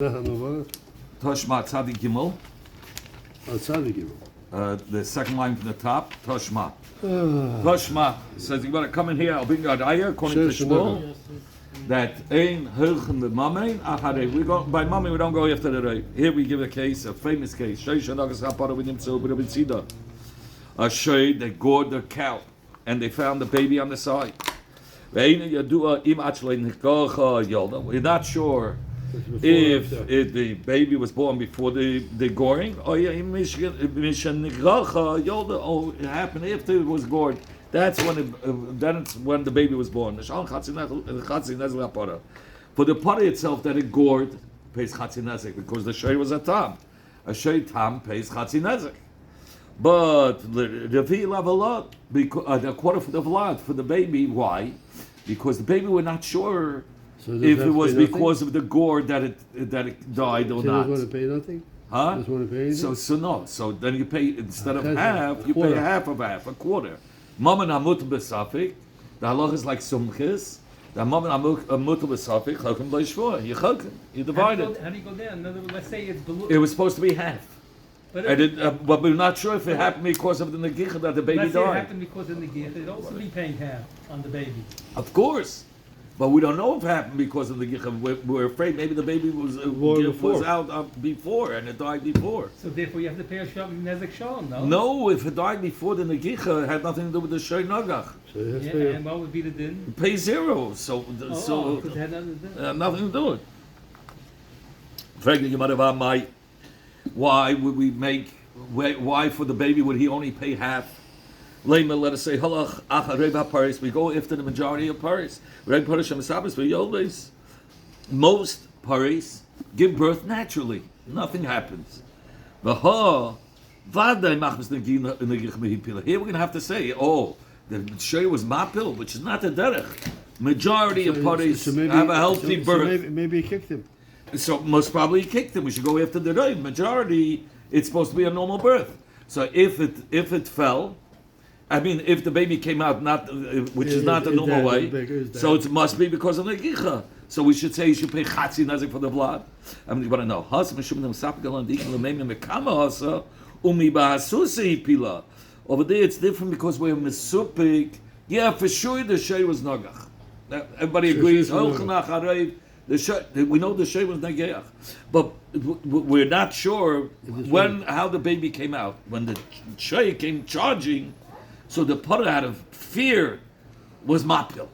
Toshma Tzadik Gimel. Tzadik Gimel. The second line from the top, Toshma. Toshma says, you better come in here, I'll bring you an ayah, according to Shmuel, that Ein Hilchen the Mamein, Achare. We go, by Mamein, we don't go after the Rei. Here we give a case, a famous case. Shei Shanagas Hapara with him, so B'Rabbi Tzida. A Shei, they gored the cow, and they found the baby on the side. We're not sure if the baby was born before the goring, or it happened after it was gored. That's when the baby was born. For the party itself that it gored pays Chatzi Nezek, because the shei was a tam. A shei tam pays Chatzi Nezek. But the Revi Lavalot, a quarter of the vlad for the baby. Why? Because the baby were not sure if it was because of the gore that it died or not. You want to pay nothing? Huh? You want to pay anything? So no. So then you pay, instead of half, you pay half of half, a quarter. Maman amut b'safik. The halach is like sumchis. The maman amut b'safik. Chokim b'yishvur. You chokim. You divide it. How do you go down? In other words, let's say it's below. It was supposed to be half. But we're not sure if it happened because of the negicha that the baby let's died. say it happened because of the negicha. It'd also be paying half on the baby. Of course. But we don't know if it happened because of the Gicha. We're afraid maybe the baby was out before and it died before. So therefore you have to pay a nezek shalom, no? No, if it died before the Negicha, it had nothing to do with the Shei Nagach. So you have to Yeah, pay and what would be the din? Pay zero. So Because it had nothing to do. nothing to do it. Why would we make? Why for the baby would he only pay half? Let us say, we go after the majority of paris. Most paris give birth naturally. Nothing happens. Here we're going to have to say, the shei was mapil, which is not the derech. Majority of paris have a healthy birth. So maybe he kicked him. So most probably he kicked him. We should go after the rei. Majority, it's supposed to be a normal birth. So if it fell, I mean, if the baby came out which is not the normal way, so it must be because of the gicha. So we should say you should pay chatzi nazik for the blood. I mean, you want to know. Over there, it's different because we're mesupik. Yeah, for sure the shei was nagach. Everybody agrees. We know the shei was nagach, but we're not sure how the baby came out. When the shei came charging. So the parah out of fear was mapil.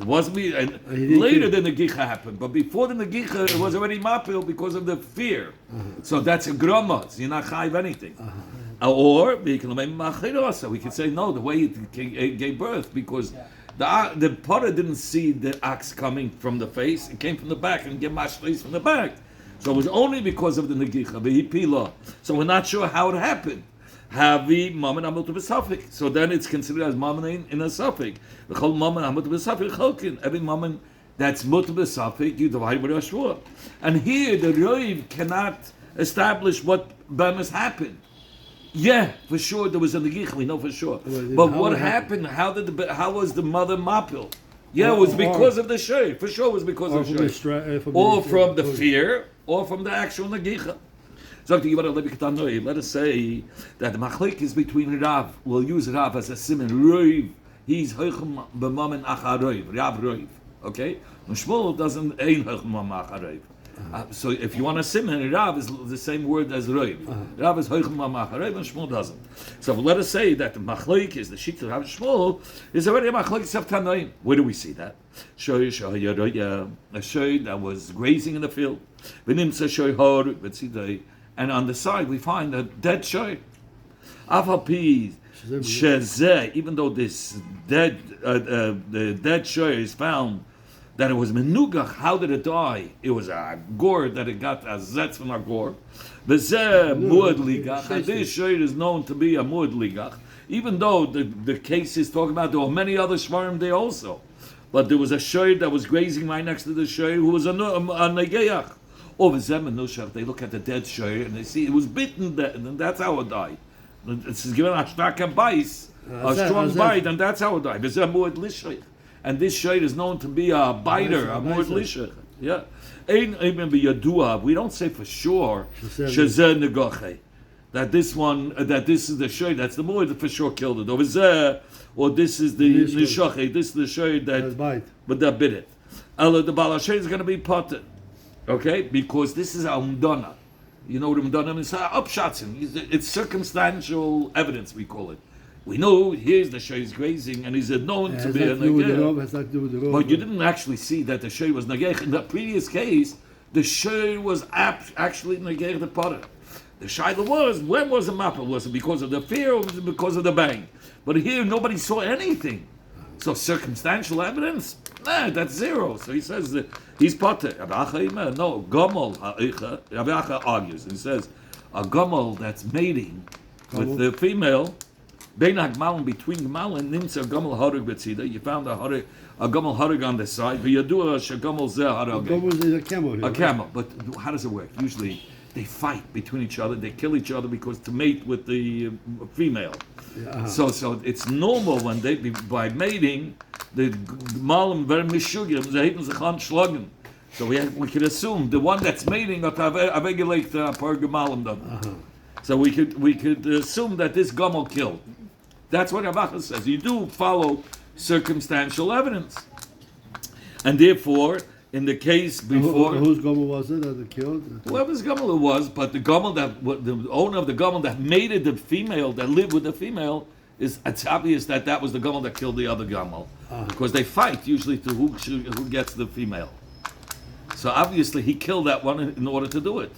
It wasn't me. And later the negicha happened, but before the negicha, it was already mapil because of the fear. So that's a grama. So you're not chayiv anything. Or we can say no, the way it gave birth, because the parah didn't see the axe coming from the face; it came from the back and get mashlis from the back. So it was only because of the negicha. So we're not sure how it happened. Havi maman amut b'safik. So then it's considered as maman in a safik. The whole maman amut b'safik chokin. Every maman that's mut b'safik, you divide with a shvur. And here the Reiv cannot establish what bemis happened. Yeah, for sure there was a negicha. We know for sure. But what happened? How was the mother mapil? Yeah, it was because of the shei. For sure, it was because of the shei. Or from the fear, or from the actual negicha. Let us say that the machlik is between Rav. We'll use Rav as a siman. Reiv, he's hoichem b'mamen achareiv. Rav Reiv. Okay? And Shmuel doesn't ein hoichem b'mamen achareiv. So if you want a siman, Rav is the same word as Reiv. Rav is hoichem b'mamen achareiv, and Shmuel doesn't. So let us say that the machlik is the shik of Rav Shmuel is already a machlik of Tanaim. Where do we see that? A shoy that was grazing in the field. And on the side we find a dead shei. Even though this the dead shei is found that it was menugach, how did it die? It was a gore that it got a zetz from a gore. V'zeh muad ligach. And this shei is known to be a muad ligach. Even though the case is talking about there were many other shvarim there also, but there was a shei that was grazing right next to the shei who was a negeach. Over Zemenushach, they look at the dead shei and they see it was bitten, and that's how it died. It's given a strong bite, and that's how it died. And this shei is known to be a biter, a muad lishach. Yeah. Ein even biyadua. We don't say for sure shezeh negoche. That this one, that this is the shoy, that's the moed that for sure killed it. Over there, or this is the nishache, this is the shoy that, but that bit it. The balashay is going to be potted, okay? Because this is umdana. You know what umdana means? Upshatzim. It's circumstantial evidence, we call it. We know here's the shoy is grazing, and he's known to be a negeh. But you didn't actually see that the shoy was negeh. In the previous case, the shoy was actually negeh the potter. The shaila was, when was the mappa? Was it because of the fear or was it because of the bang? But here nobody saw anything. So circumstantial evidence? Nah, that's zero. So he says that he's potter. No, gomel, Rabbi Acha argues and says, a gomel that's mating with the female, between gmal and nimtza gomel harug betzida, you found a gomel harug on the side, but you do a gomel zeh harug. Gomel is a camel here. A camel, but how does it work? Usually, they fight between each other. They kill each other because to mate with the female. Yeah. So it's normal when they by mating the malam very mishugim they hit the schlagen. So we could assume the one that's mating at avegulate per gemalim. So we could assume that this gomel killed. That's what Rabbi says. You do follow circumstantial evidence, and therefore. In the case before, whose gomel was it that killed? Whoever's gomel it was, but the gomel the owner of the gomel that mated the female, that lived with the female, it's obvious that was the gomel that killed the other gomel, because they fight usually to who gets the female. So obviously he killed that one in order to do it.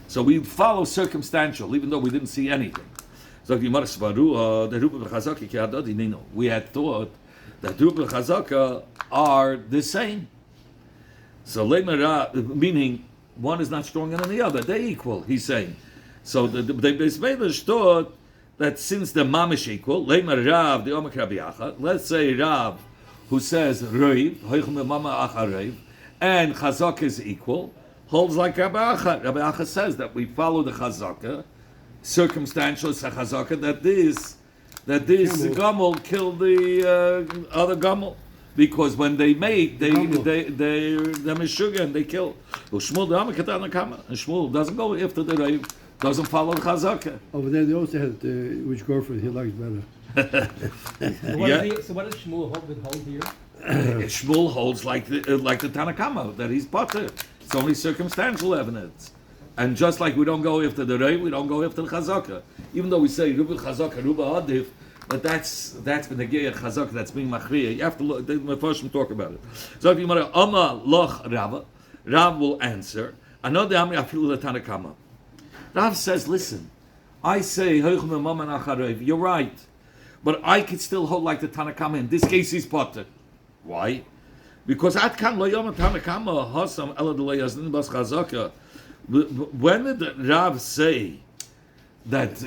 So we follow circumstantial, even though we didn't see anything. So we had thought that Rupa and Chazaka are the same. So meaning one is not stronger than the other; they're equal. He's saying. So the Beis thought that since the mamish equal, Rav the Omer Rabbi Acha. Let's say Rav, who says Reiv, and Chazaka is equal, holds like Rabbi Acha. Rabbi Acha says that we follow the Chazaka, circumstantial Chazaka that this Gomel killed the other Gomel. Because when they mate, they're mishuga and they kill. And Shmuel doesn't go after the Reiv, doesn't follow the Chazaka. Over there they also had which girlfriend he likes better. So what does Shmuel hold here? Shmuel holds like the Tanakama, that he's potter. It's only circumstantial evidence. And just like we don't go after the Reiv, we don't go after the Chazaka. Even though we say Ruba Chazaka, Ruba Adif, but that's been the Geir Chazak that's being machriya. You have to look. My first will talk about it. So if you want to Amma Loch Rava, Rav will answer. Another Amri Afilu Tanakama. Rav says, listen, I say you're right, but I could still hold like the Tanakama. In this case, he's potter. Why? Because Atkan Lo Yom Tanakama Hasam Ela Delay Yazdin Bas Chazaka. When did Rav say? That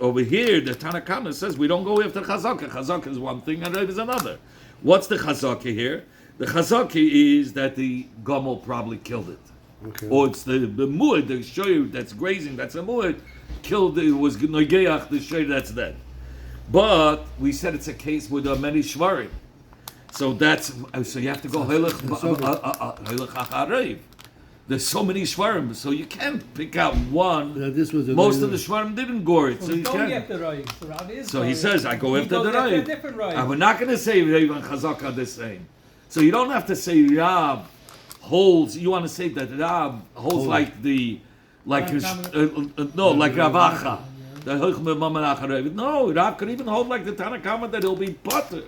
over here, the Tanakama says we don't go after Chazaka. Chazaka is one thing and Reiv is another. What's the Chazaka here? The Chazaka is that the Gomel probably killed it. Okay. Or it's the Muad, the Shoy that's grazing, that's a Muad, killed it, was Nogeach, the Shoy that's dead. But we said it's a case with many Shvarim. So you have to go Heilich HaReiv. There's so many shvarim, so you can't pick out one. Most of the shvarim didn't gore it, so you can't. So he says, I go after the Reiv. And we're not going to say Reiv and Chazak are the same. So you don't have to say Rav holds. You want to say that Rav holds like Rav Acha. No, Rav could even hold like the Tanakama that he'll be potter.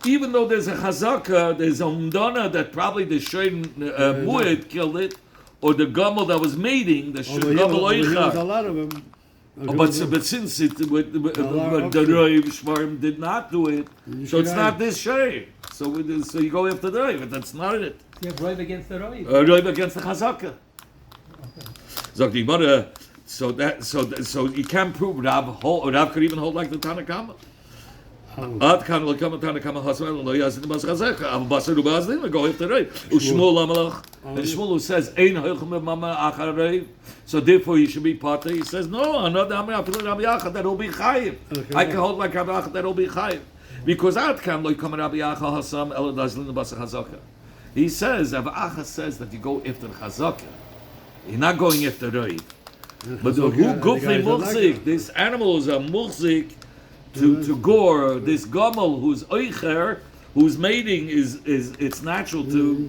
Even though there's a chazaka, there's a umdana that probably the Shein Muad killed it, or the Gomel that was mating, the Gomel Oicha. A lot of them. But since the Reiv Shvarim did not do it, so it's not this Shein. So you go after the Reiv, but that's not it. You have Reiv against the Reiv. Reiv against the chazaka. So you can't prove Rav could even hold like the Tanakama. Ad kan lo kama Tanakama hasmel lo yazid bas chazaka. Av basar u bazin go after Reiv. Ushmuel amalach. And Shmuel who says ein hoichem mama achar Reiv. So therefore you should be potter. He says no. Another Amri Afilu Rabbi Acha that'll be chayiv. I can hold like Rabbi Acha that'll be chayiv. Because Adkan loy kamen Rabbi Acha Hasam ela dazlin basra chazaka. He says, Rabbi Acha says that you go after the chazaka. You're not going after Roiv. But the who gufli muchzik, this animal is a muchzik to gore. This gamel who's oicher, whose mating is it's natural to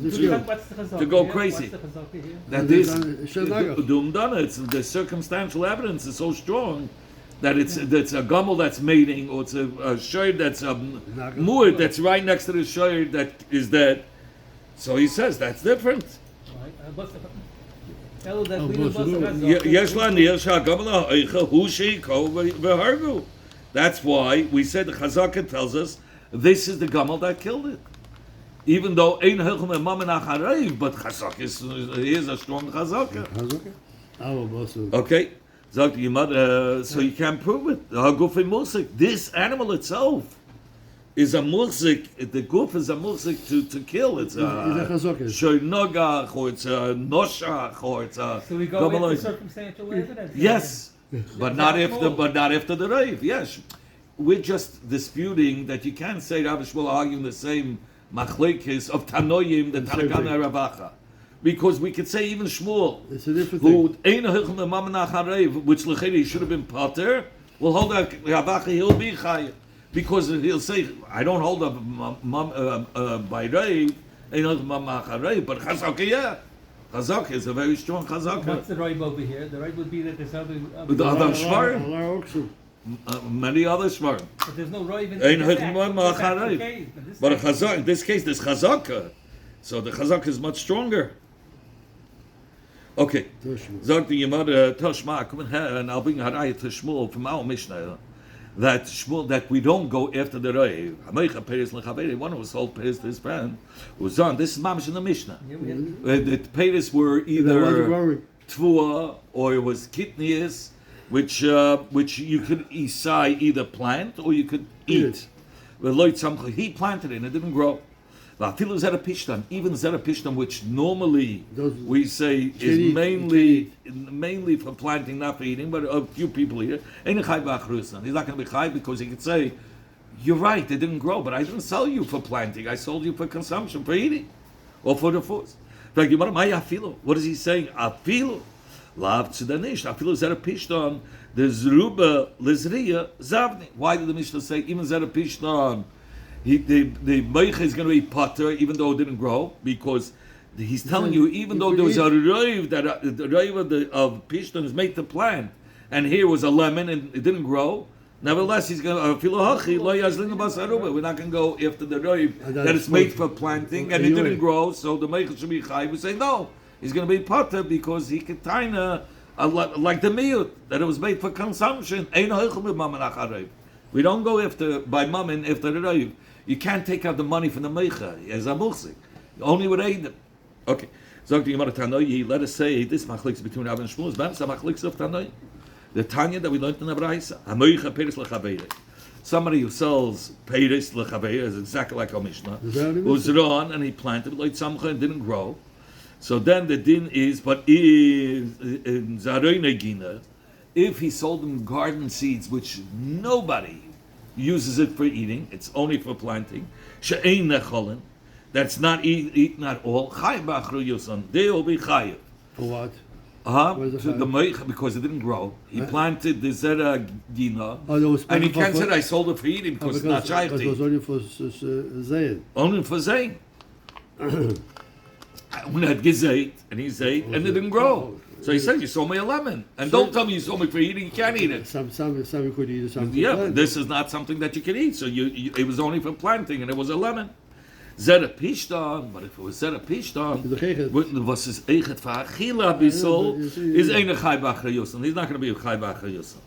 go crazy. What's the chazaka here? That this dumdana, it's the circumstantial evidence is so strong that it's a gamel that's mating, or it's a shayr that's a mu'id that's right next to the shayr that is dead. So he says that's different. That's why we said the Chazaka tells us this is the Gamal that killed it. Even though Ein Hilchum and Mamen Acharev, but Chazaka is a strong Chazaka. Okay, so you can't prove it. Hagufim Musik, this animal itself is a musik. The goof is a musik to kill. It's a shoynogach, or it's a noshach, or it's a. So we go with the circumstantial evidence. Yes, but not after the rave. Yes, we're just disputing that you can't say Rav Shmuel arguing the same machlekes of Tanoim the Tanakana Ravacha, because we could say even Shmuel, it's a different who thing. ain't a mamnach harev, which lecheri should have been pater. Well, hold that Ravacha, he'll be chayav. Because he'll say, I don't hold up by Rave, but Chazaka, yeah. Chazaka is a very strong Chazaka. What's the Raib over here? The Raib would be that there's other shvarim. Many other shvarim. But there's no Raib in the case. But Chazaka, in this case, there's Chazaka. So the Chazaka is much stronger. Okay. Zog the Yemad Toshma, come in here, and I'll bring Harayah to Shmuel from our Mishnah. That Shmuel, that we don't go after the Rei. One who sold Peres to his friend was on. This is Mamish in the Mishnah. The Peres were either Tvua or it was Kitnius, which you could either plant or you could eat. He planted it and it didn't grow. Even Zerapishtan, which normally we say is mainly for planting, not for eating, but a few people eat it. He's not going to be chai because he could say, you're right, it didn't grow, but I didn't sell you for planting. I sold you for consumption, for eating, or for the foods. What is he saying? Afilu. Lav tzedanish. Afilu Zerapishtan. The Zeruba Lizriya Zavni. Why did the Mishnah say even Zerapishtan? The Meicha is going to be potter even though it didn't grow, because he's telling you even though there was a raiv that the raiv of Pishton is made to plant, and here was a lemon and it didn't grow. Nevertheless, he's going to we're not going to go after the raiv that it's made for planting and it didn't grow. So the Meicha should be chai. We say no, he's going to be potter because he could taina like the miyut that it was made for consumption. We don't go after by mammon after the raiv. You can't take out the money from the meicha as a muchzik. Only with Eidim. Okay. Zog the Gemara Tanoi. Let us say this machliks between Rav and Shmuel is better. Machliks of Tanoi. The Tanya that we learned in the Braisa. Hamoicha peres lechaveire. Somebody who sells peres lechaveire is exactly like our Mishnah. Uzron and he planted like samcha and didn't grow. So then the din is, but in Zaroina Gina, if he sold them garden seeds, which nobody uses it for eating, it's only for planting. She'ein necholin, that's not eaten at all. Chayav b'achru yusan, they will be chayav. For what? To the meich, because it didn't grow. He planted the zera gina, and he can't say I sold it for eating because it's not shaykh. It was only for zayin. Only for zayin. When it had gezeit, and he zayt, and it didn't grow. So he said, you sold me a lemon. And don't tell me you sold me for eating, you can't eat it. Some you could eat, some yeah, but this is not something that you can eat. So it was only for planting, and it was a lemon. Zera pishtan, but if it was zera pishtan, was his eichet fa'achila bisol, is eine chai b'achra yosel. He's not going to be a chai b'achra yosel.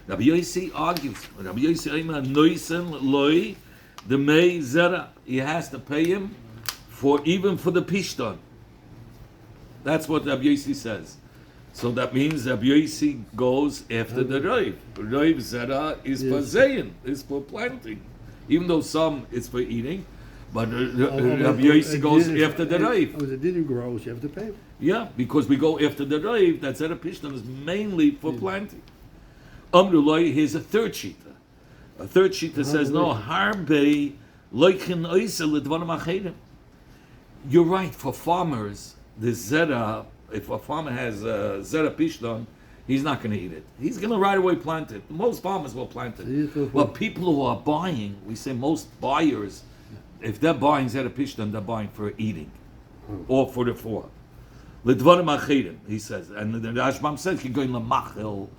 Rabbi Yossi argues, Rabbi Yossi Eima noisen loi, the mei zera, he has to pay him even for the pishtan. That's what Rabbi Yossi says. So that means Rabbi Yossi goes after the Rav. Rav Zera is for zayin, is for planting. Even though some is for eating, but Rabbi Yossi goes after the Rav. It didn't grow, so you have to pay. Yeah, because we go after the Rav, that Zera Pishtan is mainly for planting. Amrullah, here's a third shita. A third shita says no. Harbe loichin oisel ledvarim acherim. You're right. For farmers, the zera. If a farmer has zera pishton, he's not going to eat it. He's going to right away plant it. Most farmers will plant it. But people who are buying, we say most buyers, if they're buying zera pishton, they're buying for eating, or for the four. Ledvarim acherim, he says, and the Rashbam says you go in lemachil.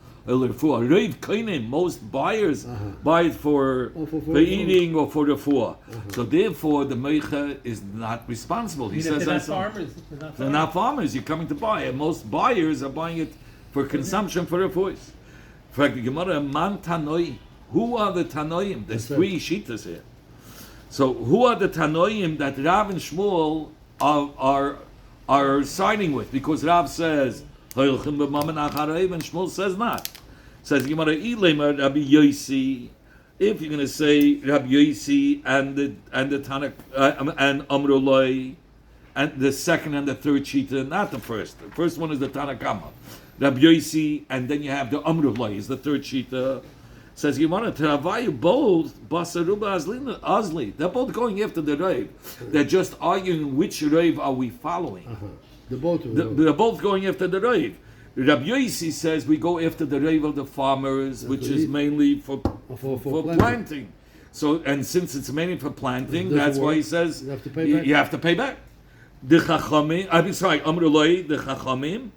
Most buyers buy it for eating or for the four. So therefore, the meicha is not responsible. He says they're not farmers. They're not farmers. You're coming to buy, and most buyers are buying it for consumption for the voice. In fact, the Gemara, man tanoi. Who are the tanoim? There's three shitas here. So who are the tanoim that Rav and Shmuel are siding with? Because Rav says. And Shmuel says not. Says Gemara, Rabbi Yosi. If you're going to say Rabbi Yosi and the Tanakh and Amrullah, and the second and the third shita, not the first. The first one is the Tanakhama. Rabbi Yosi, and then you have the Amrullah is the third shita. Says Gemara, Travayu both Basaruba Azli. They're both going after the Rav. They're just arguing which Rav are we following. They're both going after the Rav. Rabbi Yosi says we go after the Rav of the farmers, which is mainly for planting. So, and since it's mainly for planting, that's why he says you have to pay back. The Chachamim, Amrullah, the Chachamim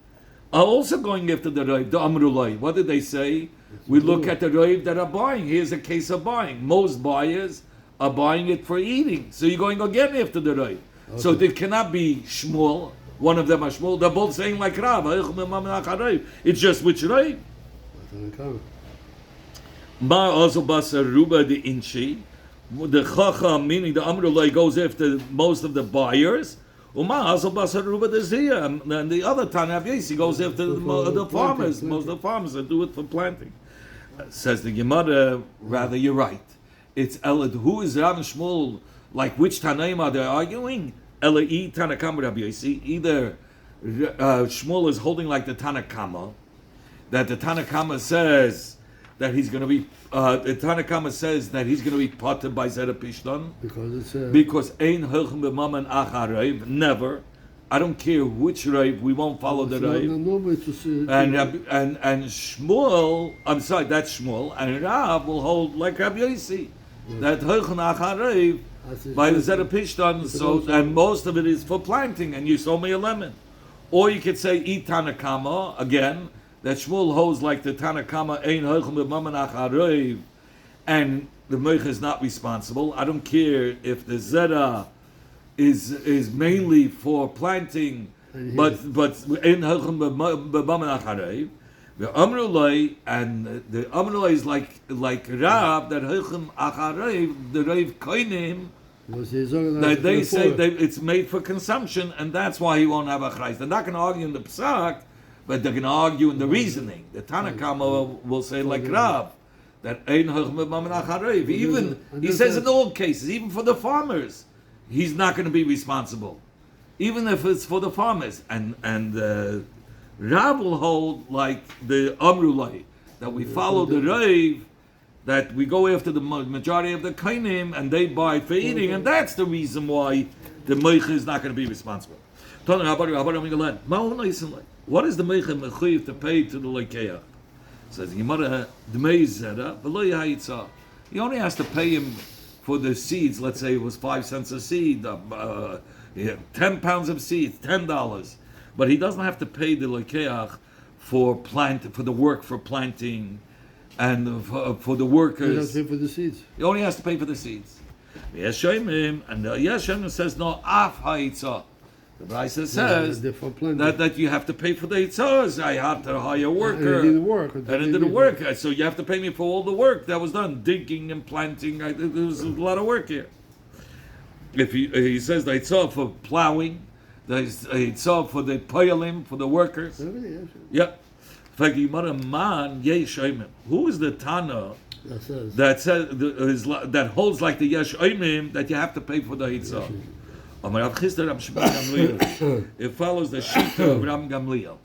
are also going after the Rav, the Amrullah. What did they say? We look at the Rav that are buying. Here's a case of buying. Most buyers are buying it for eating. So you're going again after the Rav. Okay. So there cannot be Shmuel. One of them are Shmuel. They're both saying like Rav. It's just which Rav. Ma also basa ruba the inchi. The Chacham, meaning the Amrullah, goes after most of the buyers. Uma also basa ruba the Ziyah. And the other Tanav Yesi goes after the farmers. Most of the farmers that do it for planting. Says the Gemara, rather you're right. It's Elad. Who is Rav and Shmuel? Like which Tanaim are they arguing? Elai Tanakama Rabbi Yosi. Either Shmuel is holding like the Tanakama, that the Tanakama says that he's going to be. The Tanakama says that he's going to be potted by Zera Pishton because Ein Hilchim B'Maman Acharev. Never. I don't care which Rav. We won't follow the Rav. And Shmuel. I'm sorry, that's Shmuel. And Rav will hold like Rabbi Yosi, that Hilchim Acharev. By the Zera Pishtan, so and most of it is for planting, and you sold me a lemon. Or you could say eat Tanakama again. That Shmuel holds like the Tanakama ein hoichem b'maman acharev, and the Meicha is not responsible. I don't care if the Zera is mainly for planting, but ein hoichem b'maman acharev. The Amrullah and the Amrullah is like Rav that hoichem acharev the Rav koinim. That they say it's made for consumption, and that's why he won't have a chayes. They're not going to argue in the psak, but they're going to argue in the reasoning. The Tanakama will say like Rav that ein acharev. Even he says in all cases, even for the farmers, he's not going to be responsible, even if it's for the farmers. And Rav will hold like the Amrullah that we follow the Rav. That we go after the majority of the kainim and they buy it for eating, and that's the reason why the meicha is not going to be responsible. What is the meicha mechuyev to pay to the lekeach? Says Gemara, dmei zera v'lo yahitza. He only has to pay him for the seeds. Let's say it was 5 cents a seed, 10 pounds of seeds, $10. But he doesn't have to pay the lekeach for the work for planting. And for the workers, he has to pay for the seeds. He only has to pay for the seeds. And Yeshayim says no af ha'itza. The Brisa says that you have to pay for the itzahs. I have to hire a worker. And it didn't work. So you have to pay me for all the work that was done, digging and planting. There was a lot of work here. If he says the itzah for plowing, the itzah for the poyalim, for the workers. Yeah. Who is the Tana that holds like the Yesh Oimim that you have to pay for the Hitzah? It follows the Shita of Ram Gamliel.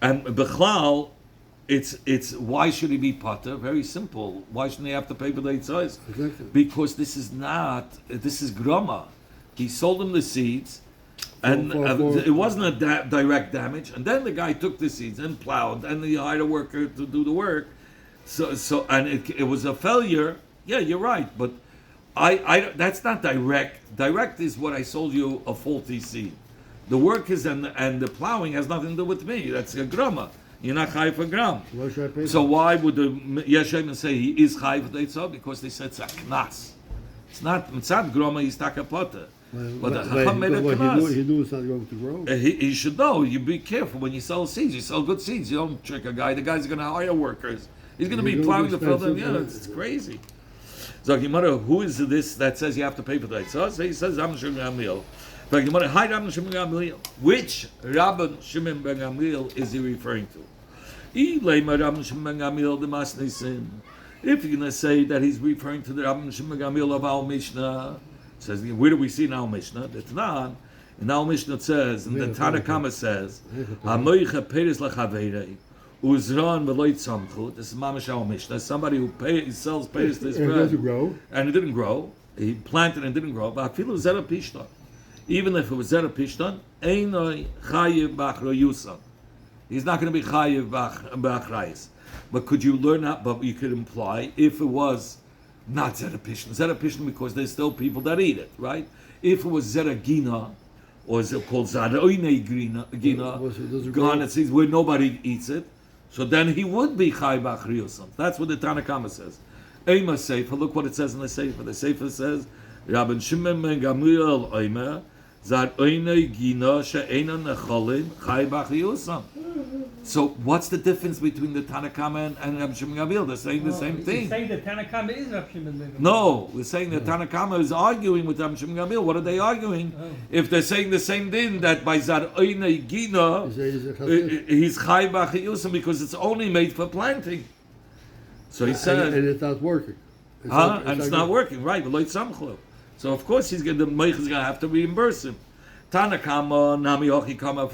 And Bechlal, it's why should he be potter? Very simple. Why shouldn't he have to pay for the eitzos? Exactly. Because this is groma. He sold him the seeds, and it wasn't a direct damage. And then the guy took the seeds and plowed, and he hired a worker to do the work. So and it was a failure. Yeah, you're right, but I that's not direct. Direct is what I sold you a faulty seed. The work is and the plowing has nothing to do with me. That's a grama. You're not chai for gram. Why should I pay So why would the Yeshem say he is chai for the eitzah? Because they said it's a knas. It's not grama. He's takapota. But the chacham made a knas. He knew it's not going to grow. He should know. You be careful when you sell seeds. You sell good seeds. You don't trick a guy. The guy's going to hire workers. He's going to be plowing the field. Yeah, it's crazy. So Gemara, who is this that says you have to pay for the eitzah? So he says Rabban Shimon ben Gamliel. But Gemara, hi Rabban Shimon ben Gamliel. Which Rabban Shimon ben Gamliel is he referring to? If you're going to say that he's referring to the Rabban Shimon ben Gamliel of our Mishnah, says where do we see in our Mishnah? The Tanan, in our Mishnah it says, and the Tanakama says, "Hamoicha peres lachaveirei." Uzran v'loit samchut. This is Mamash our Mishnah. Somebody who sells peres to his friend. It doesn't grow. And it didn't grow. He planted and it didn't grow. But afilu zera pishtan. Even if it was zera pishtan, einoi chayiv b'achroyusa. He's not going to be chayiv b'achrayis. But could you learn that? But you could imply if it was not zera pishtan. Zera pishtan because there's still people that eat it, right? If it was zera gina, or is it called zaroine gina, garnet seeds where nobody eats it, so then he would be chai b'achriyosam. That's what the Tanakama says. Eima Sefer, look what it says in the Sefer. The Sefer says, Rabban Shimon ben Gamliel Oimer, Zad Oinei Gina She'ena Necholin Chai b'achriyosam. So what's the difference between the Tanakama and Rabban Shimon ben Gamliel? They're saying the same thing. You're saying that Tanakama is Rabban Shimon ben Gamliel. No, we're saying that Tanakama is arguing with Rabban Shimon ben Gamliel. What are they arguing? If they're saying the same thing, that by Zad Oinei Gina, he's Chai b'achriyosam because it's only made for planting. So he said, and it's not working. It's not working, right? So of course the Meich is going to have to reimburse him. Tanakama, Nami Ochikama,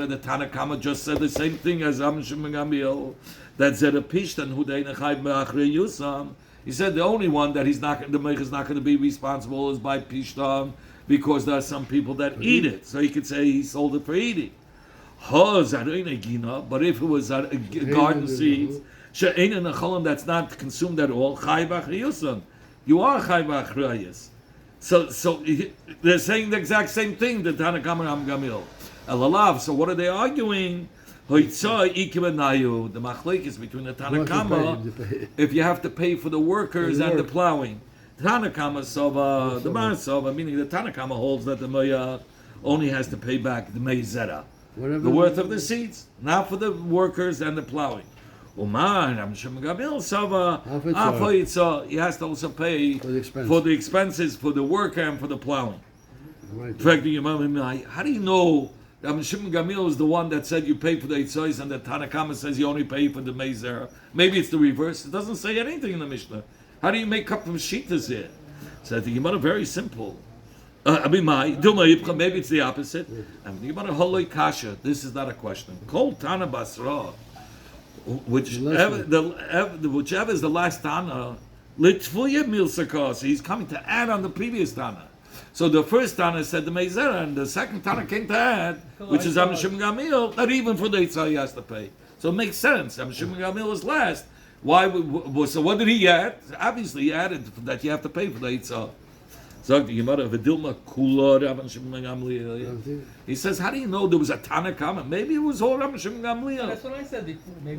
the Tanakama just said the same thing as Rabban Shimon ben Gamliel. That Zera Pishtan Hudein Chai b'achrei Yusam. He said the only one that the Meich is not going to be responsible is by Pishtan because there are some people that eat it. So he could say he sold it for eating. But if it was garden seeds, she'eina necholim, that's not consumed at all, chai b'achriyusan. You are chai b'achriyus. So they're saying the exact same thing, the Tanakama Rabban Gamliel. Elalav, so what are they arguing? Hoitzah ikimenayu, the machlekes between the Tanakama, if you have to pay for the workers and the plowing. Tanakama Sova, the Mar Sova, meaning the Tanakama holds that the Moya only has to pay back the Meizera, the worth of the seeds, not for the workers and the plowing. Uman, Rabban Shimon ben Gamliel Sava, he has to also pay for the expenses for the worker and for the plowing. Right. How do you know Rabban Shimon ben Gamliel is the one that said you pay for the Eitzos and the Tanakama says you only pay for the Meizera? Maybe it's the reverse. It doesn't say anything in the Mishnah. How do you make up from Shitas here? So the Gemara very simple. Maybe it's the opposite. Gemara Holoi Kasha. This is not a question. Kol Tana Basra. Whichever is the last Tana, Litfuya Milsakos, he's coming to add on the previous Tana. So the first Tana said the Meizera, and the second Tana came to add, which is Rabban Shimon ben Gamliel, that even for the Eitzah he has to pay. So it makes sense. Rabban Shimon ben Gamliel is last. So what did he add? Obviously he added that you have to pay for the Eitzah. Sagt die Gemara, V'dilma kula Rabban Shimon ben Gamliel. He says, how do you know there was a Tanakama? Maybe it was all Rabban Shimon ben Gamliel. That's what I said before. Maybe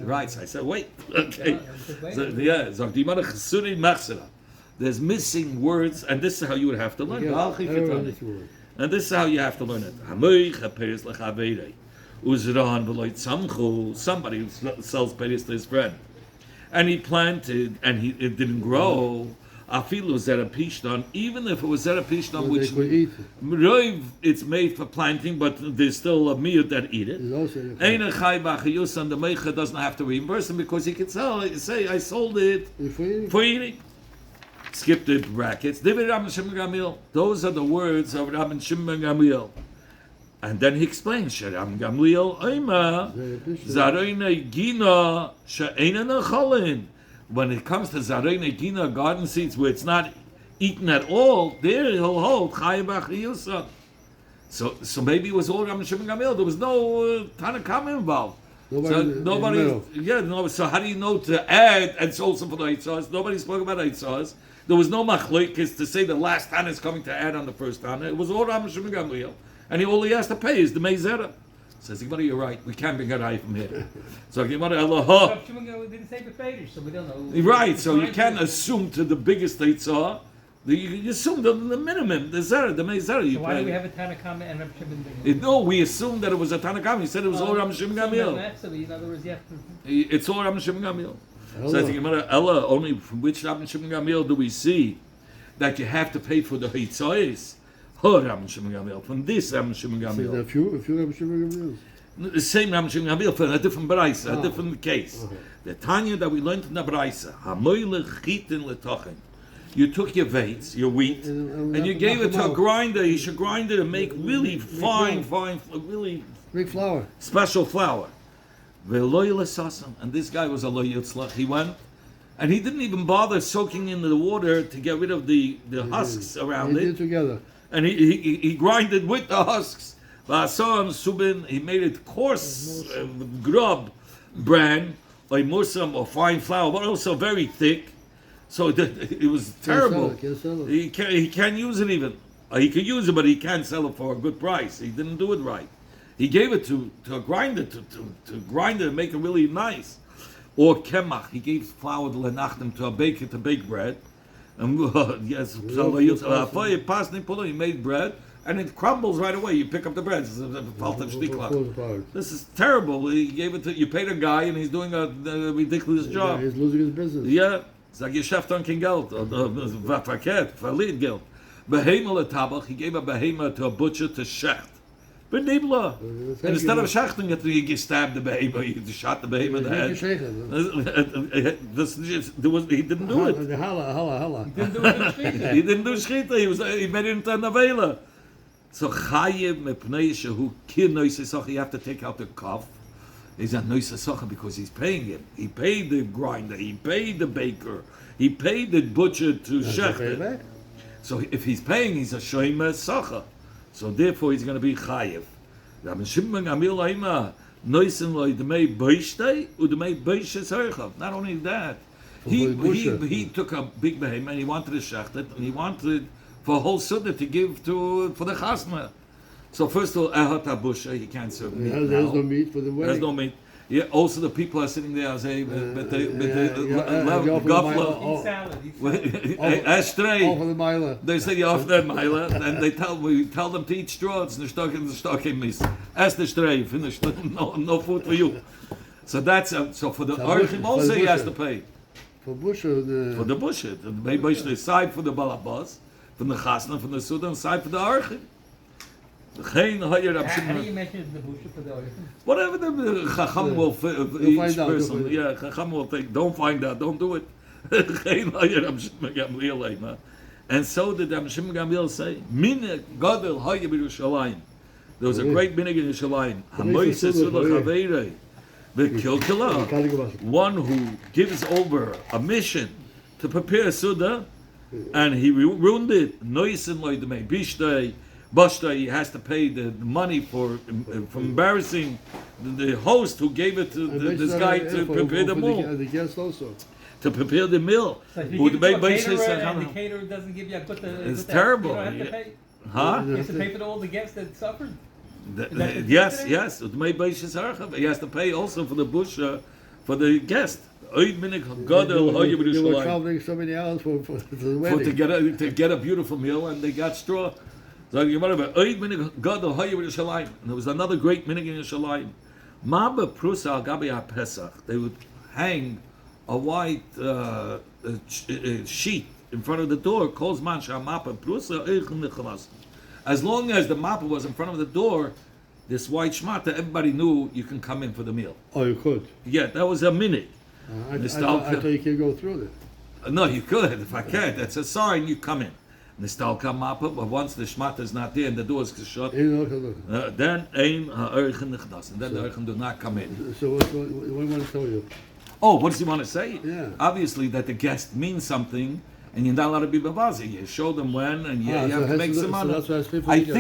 Right. So I said, wait. Okay. Sagt die Gemara, Chesuri Machsera. There's missing words, and this is how you would have to learn it. And this is how you have to learn it. Somebody who sells peris to his friend. And he planted, and it didn't grow. Afilu zera pishtan, even if it was zera pishtan, which it's made for planting, but there's still a miyut that eat it. Eina chai b'achiyus, and the meicha doesn't have to reimburse him because he can say I sold it for eating. Skip the brackets. Those are the words of Rabban Shimon ben Gamliel. And then he explains, Sharam Gamliel Oima, Zareine Gina, Sha'ena Nechalin. When it comes to Zareine Gina garden seeds where it's not eaten at all, there he'll hold Chayabach Yusa. So maybe it was all Ram Shimon Gamliel. There was no Tanakama involved. So how do you know to add and also for the Eitzahs? Nobody spoke about Eitzahs. There was no machlokes to say the last Tana is coming to add on the first Tana. It was all Ram Shimon Gamliel. And all he has to pay is the Meizera. Says Gemara, you're right. We can't bring a eye from here. So Gemara, Allah. Didn't say Befedish, so we don't know. Right. So you can't assume to the biggest Eitzah. You assume the minimum, the Zera, the Meizera. So why do we have a Tanakama and Rav Shimon? No, we assumed that it was a Tanakama. He said it was all Ram Shimon Gamliel. In other words, yeah. It's all Ram Shimon Gamliel. So I think Gemara, Allah, only from which Ram Shimon Gamliel do we see that you have to pay for the Eitzahs? From this Ram Shimon Gamliel. A few Ram Shimon Gamliel. The same Ram Shimon Gamliel for a different Braisa, a different case. The Tanya that we learned in the Braisa, you took your weights, your wheat, and you gave it to a grinder. You should grind it and make really fine, really make flour, special flour. And this guy was a lo yitzlach. He went, and he didn't even bother soaking into the water to get rid of the husks around it. He did it together. And he grinded with the husks. He made it coarse, grub bran, or musam, or fine flour, but also very thick. So it was terrible. Can't sell it. He can't use it even. He could use it, but he can't sell it for a good price. He didn't do it right. He gave it to a grinder to grind it and make it really nice. Or kemach, he gave flour to lenachtem to a baker to bake bread. And yes, he made bread, and it crumbles right away. You pick up the bread. This is terrible. He gave it to you. Paid a guy, and he's doing a ridiculous job. He's losing his business. Yeah, sag Geschäft an kein Geld, war verkehrt, verliert Geld. Behemel tabach, he gave a behema to a butcher to shecht. Benibla. And instead of shechting, you stabbed the behema, you shot the behema in the head. He didn't do it. Hala. He didn't do shchita. He made it into a novela. So chayev mepnei shehu kir noisesach. You have to take out the cuff. He's not noisesach because he's paying him. He paid the grinder. He paid the baker. He paid the butcher to shecht it. So if he's paying, he's a shoyme sacha. So therefore, he's going to be chayev. Rabbi Shimon Gamliel Aima noisen lo idmei beishtei udmei beishes herchav. Not only that, he took a big behemoth and he wanted to shecht it, and he wanted for a whole suda to give for the chasna. So first of all, ehot abusha, he can't serve meat. There's no meat for the wedding. There's no meat. Yeah, also the people are sitting there saying, but the gafla. They say you offer them mila, and we tell them to eat straw. It's the stock in mis. As the stray, finished. No food for you. So that's so for the archim also he has to pay. For busha, for the busha, maybe the side for the balabas, from the chasna, from the sudan, side for the archim. How do you mention the busha for the archim? Whatever the chacham will each person, yeah, chacham will think. Don't find out. Don't do it. And so did Rabbi Shimon Gamliel say, "Min gadol haya b'Yerushalayim." There was a great minig in Yerushalayim. Hamoiseh sulah chaveirei v'kilkala. One who gives over a mission to prepare suda, and he ruined it. Noisen loydemei bishtei. Bashta, he has to pay the money for embarrassing the host who gave it to this guy to prepare the meal. The guest also. To prepare the meal. So if you give it to a caterer and the caterer doesn't give you a good... It's terrible. You don't have to pay. Huh? You have to pay for all the guests that suffered. Yes. He has to pay also for the bush, for the guest. They were traveling so many hours for the wedding. To get a beautiful meal, and they got straw. So you remember, and there was another great minig in Yerushalayim. Maba prusa al gabi Pesach. They would hang a white sheet in front of the door. Calls man mapa prusa. As long as the mapa was in front of the door, this white shmata, everybody knew you can come in for the meal. Oh, you could. Yeah, that was a minig. I thought you could go through it. No, you could. If I can't, that's a sign you come in. Nistalka Mappa, but once the Shmata is not there and the door is shut, Ein then Ein Ha'erchen Nechnas, and then the Erchen do not come in. So what do you want to tell you? Oh, what does he want to say? Yeah. Obviously that the guest means something, and you're not allowed to be Bavazi. You show them when, and you So have to make some so money. that's why it's 50 I think